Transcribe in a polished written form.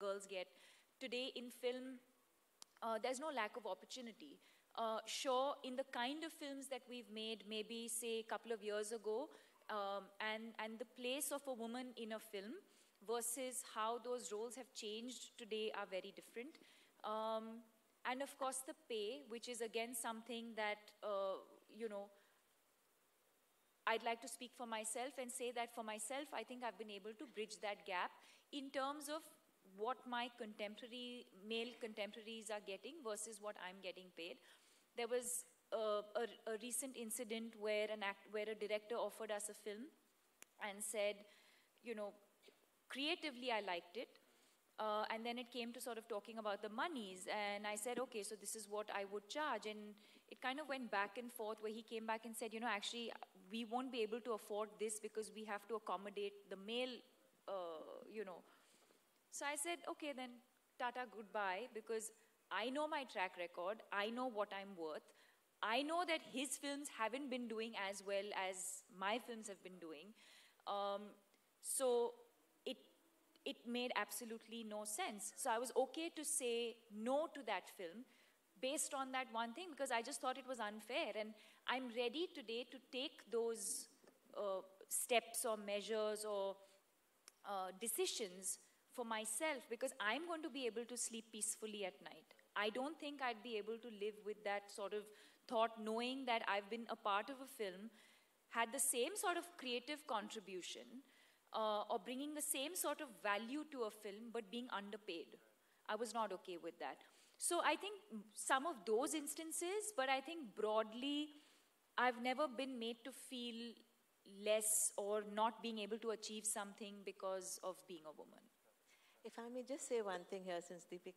girls get. Today in film, there's no lack of opportunity. Sure, in the kind of films that we've made, maybe say a couple of years ago, and the place of a woman in a film versus how those roles have changed today are very different. And of course the pay, which is again something that, you know, I'd like to speak for myself and say that for myself, I think I've been able to bridge that gap in terms of what my male contemporaries are getting versus what I'm getting paid. There was a recent incident where a director offered us a film and said, you know, creatively I liked it. And then it came to sort of talking about the monies, and I said, okay, so this is what I would charge. And it kind of went back and forth where he came back and said, you know, actually, we won't be able to afford this because we have to accommodate the male, you know. So I said, okay, then tata, goodbye, because I know my track record. I know what I'm worth. I know that his films haven't been doing as well as my films have been doing. So it made absolutely no sense. So I was okay to say no to that film based on that one thing, because I just thought it was unfair. And I'm ready today to take those steps or measures or decisions for myself, because I'm going to be able to sleep peacefully at night. I don't think I'd be able to live with that sort of thought, knowing that I've been a part of a film, had the same sort of creative contribution, or bringing the same sort of value to a film, but being underpaid. I was not okay with that. So I think some of those instances, but I think broadly, I've never been made to feel less or not being able to achieve something because of being a woman. If I may just say one thing here, since Deepika